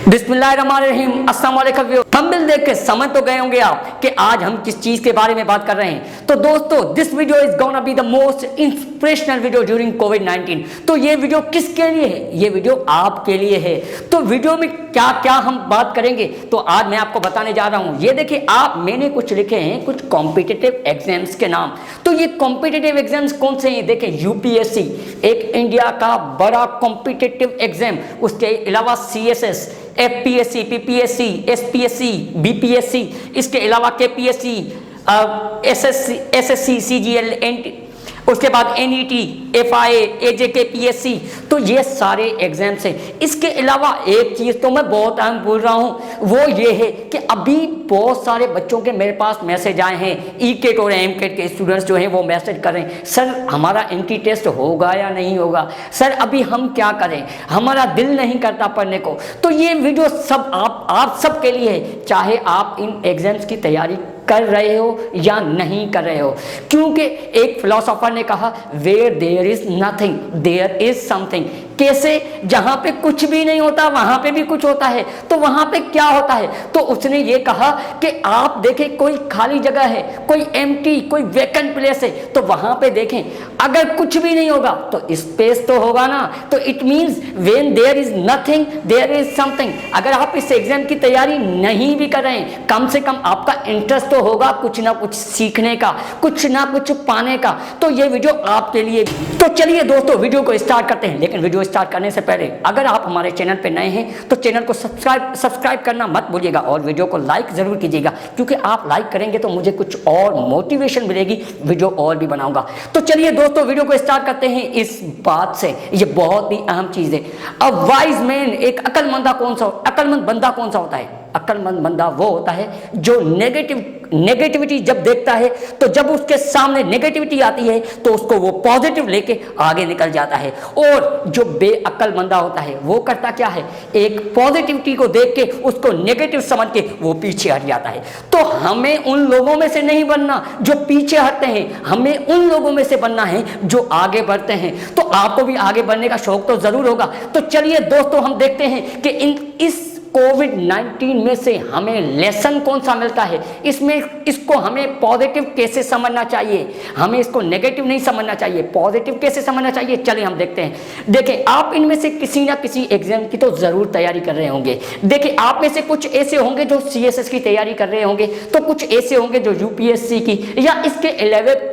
बिस्मिल्लाहिर्रहमानिर्रहीम। अस्सलाम वालेकुम। थंबनेल देख के समझ तो गए होंगे आप कि आज हम किस चीज के बारे में बात कर रहे हैं। तो दोस्तों, this video is gonna be the most inspirational video during कोविड-19। तो ये वीडियो किसके लिए है? ये वीडियो आपके लिए है। तो वीडियो में क्या क्या हम बात करेंगे तो आज मैं आपको बताने जा रहा हूं। ये देखिए, मैंने कुछ लिखे हैं, कुछ कॉम्पिटिटिव एग्जाम्स के नाम। तो ये कॉम्पिटिटिव एग्जाम्स कौन से हैं? देखिए, यूपीएससी एक इंडिया का बड़ा कॉम्पिटिटिव एग्जाम, उसके अलावा CSS, FPSC, PPSC, SPSC, BPSC, इसके अलावा केपीएससी, एसएससी, सीजीएल, उसके बाद एनईटी, एफआईए, एजेकेपीएससी। तो ये सारे एग्जाम्स हैं। इसके अलावा एक चीज़ तो मैं बहुत अहम बोल रहा हूँ, वो ये है कि अभी बहुत सारे बच्चों के मेरे पास मैसेज आए हैं। ई-केट और एम-केट के स्टूडेंट्स जो हैं वो मैसेज कर रहे हैं, सर हमारा एंटी टेस्ट होगा या नहीं होगा, सर अभी हम क्या करें, हमारा दिल नहीं करता पढ़ने को। तो ये वीडियो सब आप सब के लिए है, चाहे आप इन एग्जाम्स की तैयारी कर रहे हो या नहीं कर रहे हो। क्योंकि एक फिलोसोफर ने कहा, where there is nothing there is something. कैसे? जहां पे कुछ भी नहीं होता वहां पे भी कुछ होता है। तो वहां पे क्या होता है? तो उसने ये कहा कि आप देखें, कोई खाली जगह है, कोई एम्प्टी, कोई वैकेंट प्लेस है, तो वहां पे देखें, अगर कुछ भी नहीं होगा तो स्पेस तो होगा ना। तो it means when there is nothing there is something. अगर आप इस एग्जाम की तैयारी नहीं भी कर रहे हैं, कम से कम आपका इंटरेस्ट तो होगा कुछ ना कुछ सीखने का, कुछ ना कुछ पाने का। तो ये वीडियो आपके लिए। तो चलिए दोस्तों, वीडियो को स्टार्ट करते हैं। लेकिन वीडियो स्टार्ट करने से पहले अगर आप हमारे चैनल पे नए हैं तो चैनल को सब्सक्राइब करना मत भूलिएगा और वीडियो को लाइक जरूर कीजिएगा, क्योंकि आप लाइक करेंगे तो मुझे कुछ और मोटिवेशन मिलेगी, वीडियो और भी बनाऊंगा। तो चलिए दोस्तों, वीडियो को स्टार्ट करते हैं इस बात से। ये बहुत ही अहम चीज है। अ वाइज मैन, एक अक्लमंद बंदा कौन सा होता है? अक्लमंद बंदा वो होता है जो नेगेटिविटी जब देखता है, तो जब उसके सामने नेगेटिविटी आती है तो उसको वो पॉजिटिव लेके आगे निकल जाता है। और जो बेअक्ल बंदा होता है वो करता क्या है? एक पॉजिटिविटी को देख के उसको नेगेटिव समझ के वो पीछे हट जाता है। तो हमें उन लोगों में से नहीं बनना जो पीछे हटते हैं, हमें उन लोगों में से बनना है जो आगे बढ़ते हैं। तो आपको भी आगे बढ़ने का शौक तो जरूर होगा। तो चलिए दोस्तों, हम देखते हैं कि इस कोविड-19 में से हमें लेसन कौन सा मिलता है। इसको हमें पॉजिटिव कैसे समझना चाहिए, हमें इसको नेगेटिव नहीं समझना चाहिए, पॉजिटिव कैसे समझना चाहिए। चलिए हम देखते हैं। देखिए, आप इनमें से किसी ना किसी एग्जाम की तो जरूर तैयारी कर रहे होंगे। देखिए, आप में से कुछ ऐसे होंगे जो सीएसएस की तैयारी कर रहे होंगे, तो कुछ ऐसे होंगे जो यूपीएससी की, या इसके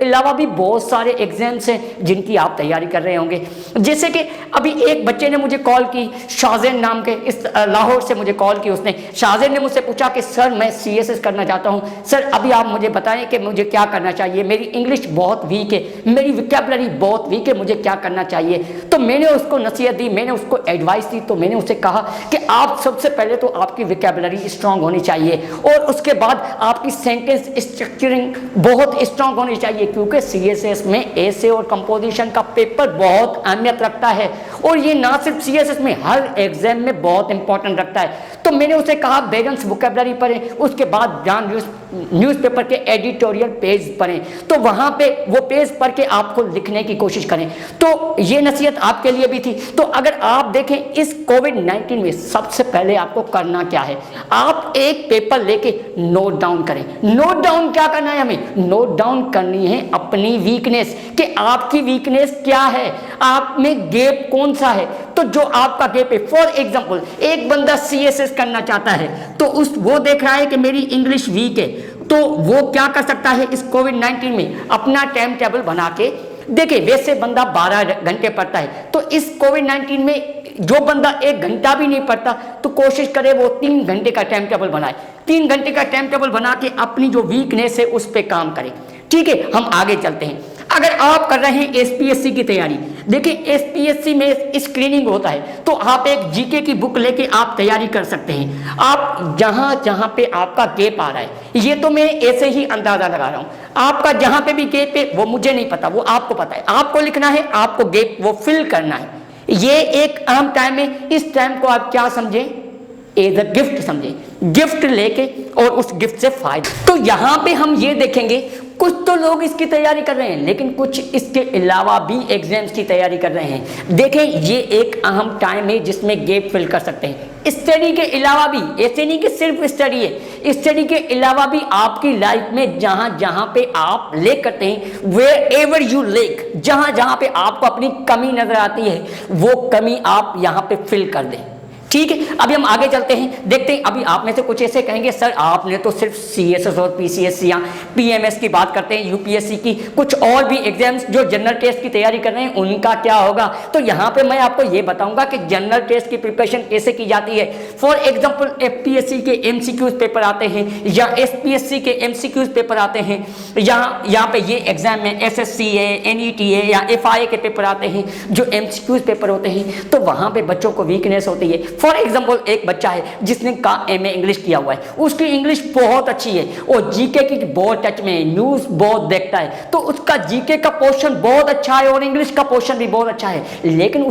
अलावा भी बहुत सारे एग्जाम्स हैं जिनकी आप तैयारी कर रहे होंगे। जैसे कि अभी एक बच्चे ने मुझे कॉल की, शाहजैन नाम के, इस लाहौर से मुझे कॉल की उसने। शाहजैन ने मुझसे पूछा कि सर मैं सीएसएस करना चाहता हूं, सर अभी आप मुझे बताएं कि मुझे क्या करना चाहिए, मेरी इंग्लिश बहुत वीक है, मेरी विकेबुलरी बहुत वीक है, मुझे क्या करना चाहिए। तो मैंने उसको नसीहत दी, मैंने उसको एडवाइस दी। तो मैंने उसे कहा कि आप सबसे पहले तो आपकी विकेबुलरी स्ट्रांग होनी चाहिए, और उसके बाद आपकी सेंटेंस स्ट्रक्चरिंग बहुत स्ट्रांग होनी चाहिए, क्योंकि सीएसएस में ऐसे और कंपोजिशन का पेपर बहुत अहमियत रखता है। और ये ना सिर्फ सीएसएस में, हर एग्जाम में बहुत इंपॉर्टेंट रखता है। तो मैंने उसे कहा बेगन्स वोकैबुलरी पढ़ें, उसके बाद जान न्यूज़पेपर के एडिटोरियल पेज पढ़ें, तो वहां पे वो पेज पढ़ के आपको लिखने की कोशिश करें। तो ये नसीहत आपके लिए भी थी। तो अगर आप देखें, इस कोविड-19 में सबसे पहले आपको करना क्या है? आप एक पेपर लेके नोट डाउन करें। नोट डाउन क्या करना है? हमें नोट डाउन करनी है अपनी वीकनेस, कि आपकी वीकनेस क्या है, आप में गैप कौन सा है। तो जो आपका गैप है, फॉर एग्जाम्पल एक बंदा सीएसएस करना चाहता है, तो वो देख रहा है कि मेरी इंग्लिश वीक है, तो वो क्या कर सकता है इस कोविड-19 में? अपना टाइम टेबल बना के, देखिए वैसे बंदा 12 घंटे पढ़ता है, तो इस कोविड-19 में जो बंदा 1 घंटा भी नहीं पढ़ता, तो कोशिश करे वो 3 घंटे का टाइम टेबल बनाए। 3 घंटे का टाइम टेबल बना के अपनी जो वीकनेस है उस पर काम करें। ठीक है, हम आगे चलते हैं। अगर आप कर रहे हैं एसपीएससी की तैयारी, देखिए एसपीएससी में स्क्रीनिंग होता है, तो आप एक जीके की बुक लेके आप तैयारी कर सकते हैं। आप जहां पे आपका गैप आ रहा है, ये तो मैं ऐसे ही अंदाजा लगा रहा हूं, आपका जहां पे भी गैप है वो मुझे नहीं पता, वो आपको पता है। आपको लिखना है, आपको गैप वो फिल करना है। ये एक अहम टाइम है। इस टाइम को आप क्या समझें? एज अ गिफ्ट समझें, गिफ्ट लेके और उस गिफ्ट से फायदा। तो यहाँ पे हम ये देखेंगे कुछ तो लोग इसकी तैयारी कर रहे हैं, लेकिन कुछ इसके अलावा भी एग्जाम्स की तैयारी कर रहे हैं। देखें, ये एक अहम टाइम है जिसमें गैप फिल कर सकते हैं। स्टडी के अलावा भी, ऐसे नहीं कि सिर्फ स्टडी है, स्टडी के अलावा भी आपकी लाइफ में जहां जहां पे आप लेक करते हैं, वेयर एवर यू लेक, जहां जहां पे आपको अपनी कमी नजर आती है, वो कमी आप यहां पे फिल कर दें। ठीक है, अभी हम आगे चलते हैं, देखते हैं। अभी आप में से कुछ ऐसे कहेंगे, सर आपने तो सिर्फ सीएसएस और पीसीएस या पीएमएस की बात करते हैं, यूपीएससी की, कुछ और भी एग्जाम्स जो जनरल टेस्ट की तैयारी कर रहे हैं उनका क्या होगा? तो यहाँ पे मैं आपको ये बताऊंगा कि जनरल टेस्ट की प्रिपरेशन कैसे की जाती है। फॉर एग्जाम्पल, एफपीएससी के एमसीक्यूज पेपर आते हैं या एसपीएससी के एमसीक्यूज पेपर आते हैं, यहाँ पे ये एग्जाम में एसएससी है, एनईटी है या एफआईए के पेपर आते हैं जो एमसीक्यूज पेपर होते हैं, तो वहाँ पे बच्चों को वीकनेस होती है। फॉर एग्जाम्पल, एक बच्चा है जिसने एमए इंग्लिश किया हुआ है, उसकी इंग्लिश बहुत अच्छी है और जीके की बहुत टच में है, न्यूज बहुत देखता है, तो उसका जीके का पोर्शन बहुत अच्छा है और इंग्लिश का पोर्शन भी बहुत अच्छा है, लेकिन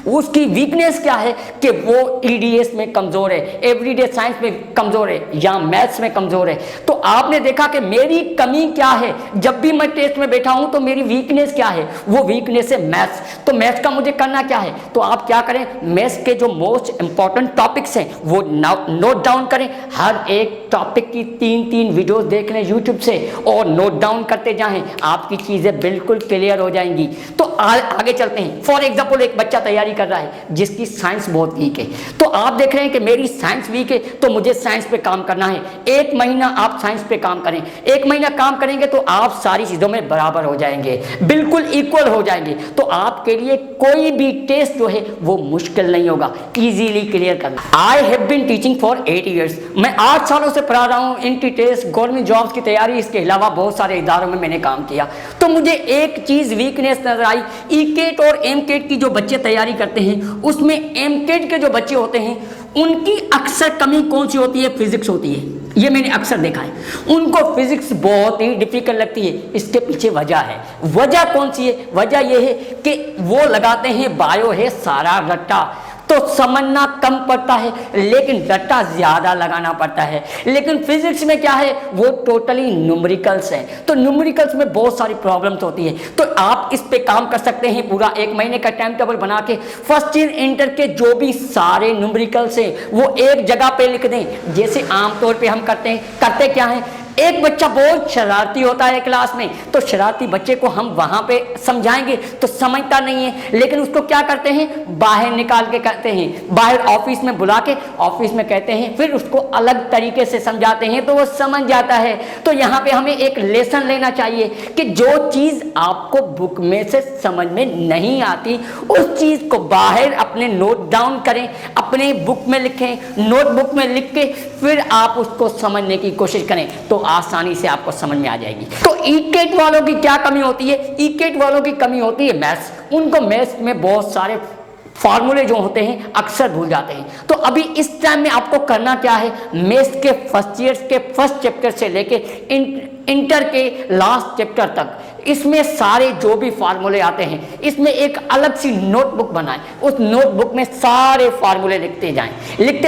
उसकी वीकनेस क्या है कि वो ईडीएस में कमजोर है, एवरीडे साइंस में कमजोर है या मैथ्स में कमजोर है। तो आपने देखा कि मेरी कमी क्या है, जब भी मैं टेस्ट में बैठा हूं तो मेरी वीकनेस क्या है, वो वीकनेस है मैथ्स। तो मैथ्स का मुझे करना क्या है? तो आप क्या करें, मैथ्स के जो मोस्ट इंपॉर्टेंट टॉपिक्स हैं वो नोट डाउन करें। हर एक टॉपिक की 3-3 वीडियोस देख लें यूट्यूब से और नोट डाउन करते जाएं, आपकी चीजें बिल्कुल क्लियर हो जाएंगी। तो आगे चलते हैं। फॉर एग्जाम्पल, एक बच्चा तैयारी कर रहा है जिसकी साइंस बहुत वीक है, तो आप देख रहे हैं कि मेरी साइंस वीक है तो मुझे साइंस पे काम करना है। 1 महीना आप साइंस पे काम करें, 1 महीना काम करेंगे तो आप सारी चीजों में बराबर हो जाएंगे, बिल्कुल इक्वल हो जाएंगे। तो आपके लिए कोई भी टेस्ट जो है वो मुश्किल नहीं होगा, इजीली क्लियर करना। I have been teaching for 8 years, मैं 8 सालों से पढ़ा रहा हूँ इंट्री टेस्ट, गवर्नमेंट जॉब्स की तैयारी, इसके अलावा बहुत सारे इदारों में मैंने काम किया। तो मुझे एक चीज वीकनेस नजर आई, ईकेट और एमकेट की जो बच्चे तैयारी करते हैं उसमें एमकेट के जो बच्चे होते हैं उनकी अक्सर कमी कौन सी होती है? फिजिक्स होती है। ये मैंने अक्सर देखा है, उनको फिजिक्स बहुत ही डिफिकल्ट लगती है। इसके पीछे वजह है, वजह कौन सी है? वजह यह है कि वो लगाते हैं बायो है सारा रट्टा, तो समझना कम पड़ता है लेकिन रट्टा ज्यादा लगाना पड़ता है। लेकिन फिजिक्स में क्या है, वो टोटली न्यूमेरिकल्स है, तो न्यूमेरिकल्स में बहुत सारी प्रॉब्लम्स होती है। तो आप इस पे काम कर सकते हैं, पूरा 1 महीने का टाइम टेबल बना के फर्स्ट ईयर इंटर के जो भी सारे न्यूमेरिकल्स हैं वो एक जगह पे लिख दें। जैसे आमतौर पे हम करते क्या है, एक बच्चा बहुत शरारती होता है क्लास में, तो शरारती बच्चे को हम वहां पे समझाएंगे तो समझता नहीं है, लेकिन उसको क्या करते हैं, बाहर निकाल के कहते हैं, बाहर ऑफिस में बुला के ऑफिस में कहते हैं, फिर उसको अलग तरीके से समझाते हैं तो वो समझ जाता है। तो यहाँ पे हमें एक लेसन लेना चाहिए कि जो चीज आपको बुक में से समझ में नहीं आती उस चीज को बाहर अपने नोट डाउन करें, अपने बुक में लिखें, नोटबुक में लिख के फिर आप उसको समझने की कोशिश करें, तो आसानी से आपको समझ में आ जाएगी। तो ईकेट वालों की क्या कमी होती है? ईकेट वालों की कमी होती है मैथ्स, उनको मैथ्स में बहुत सारे फार्मूले जो होते हैं अक्सर भूल जाते हैं। तो अभी इस टाइम में आपको करना क्या है, मैथ्स के फर्स्ट ईयर के फर्स्ट चैप्टर से लेके इंटर के लास्ट चैप्टर तक इसमें सारे जो भी फार्मूले आते हैं इसमें एक अलग सी नोटबुक बनाएं, उस नोटबुक में सारे फार्मूले लिखते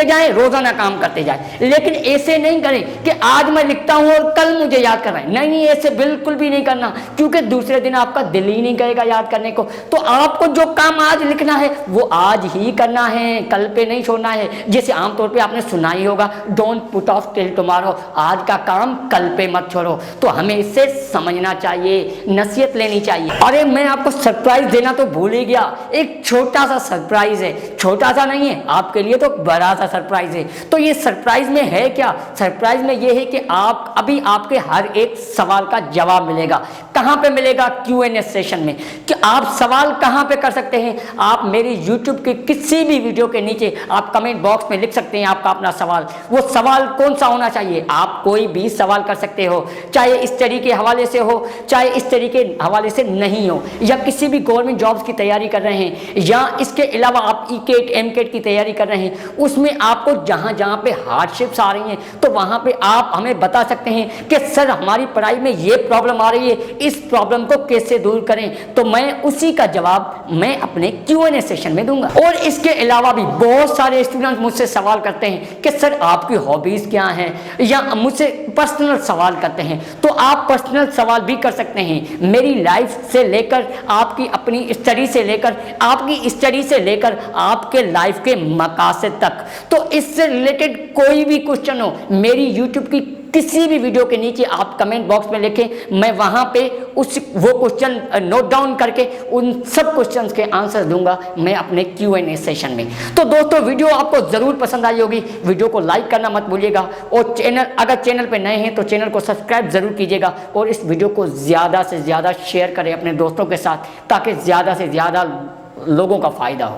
जाएं, रोजाना काम करते जाएं। लेकिन ऐसे नहीं करें कि आज मैं लिखता हूं और कल मुझे याद करना है, नहीं, ऐसे बिल्कुल भी नहीं करना, क्योंकि दूसरे दिन आपका दिल ही नहीं करेगा याद करने को। तो आपको जो काम आज लिखना है वो आज ही करना है, कल पे नहीं छोड़ना है। जैसे आमतौर पर आपने सुना ही होगा, don't put off till tomorrow, आज का काम कल पे मत छोड़ो। तो हमें इससे समझना चाहिए, नसीहत लेनी चाहिए। अरे मैं आपको सरप्राइज देना तो भूल ही गया, एक छोटा सा सरप्राइज है, छोटा सा नहीं है आपके लिए तो बड़ा सा सरप्राइज है। तो ये सरप्राइज में है क्या? सरप्राइज में ये है कि आप अभी आपके हर एक सवाल का जवाब मिलेगा। कहाँ पे मिलेगा? Q&A सेशन में। कि आप सवाल कहाँ पे कर सकते हैं? आप मेरी YouTube के किसी भी वीडियो के नीचे आप कमेंट बॉक्स में लिख सकते हैं आपका अपना सवाल। वो सवाल कौन सा होना चाहिए? आप कोई भी सवाल कर सकते हो, चाहे स्टडी के हवाले से हो, चाहे इस तरीके के हवाले से नहीं हो, या किसी भी गवर्नमेंट जॉब्स की तैयारी कर रहे हैं, या इसके अलावा आप ईकेट एमकेट की तैयारी कर रहे हैं, उसमें आपको जहां जहां पे हार्डशिप्स आ रही हैं तो वहां पे आप हमें बता सकते हैं कि सर हमारी पढ़ाई में ये प्रॉब्लम आ रही है, इस प्रॉब्लम को कैसे दूर करें, तो मैं उसी का जवाब मैं अपने Q&A सेशन में दूंगा। और इसके अलावा भी बहुत सारे स्टूडेंट मुझसे सवाल करते हैं कि सर आपकी हॉबीज़ क्या हैं, या मुझसे पर्सनल सवाल करते हैं। तो आप पर्सनल सवाल भी कर सकते हैं, मेरी लाइफ से लेकर आपकी अपनी स्टडी से लेकर आपकी स्टडी से लेकर आपके लाइफ के मकासद तक। तो इससे रिलेटेड कोई भी क्वेश्चन हो, मेरी यूट्यूब की किसी भी वीडियो के नीचे आप कमेंट बॉक्स में लिखें, मैं वहां पे वो क्वेश्चन नोट डाउन करके उन सब क्वेश्चंस के आंसर दूंगा मैं अपने Q&A सेशन में। तो दोस्तों वीडियो आपको ज़रूर पसंद आई होगी, वीडियो को लाइक करना मत भूलिएगा, और अगर चैनल पे नए हैं तो चैनल को सब्सक्राइब ज़रूर कीजिएगा, और इस वीडियो को ज़्यादा से ज़्यादा शेयर करें अपने दोस्तों के साथ, ताकि ज़्यादा से ज़्यादा लोगों का फ़ायदा हो।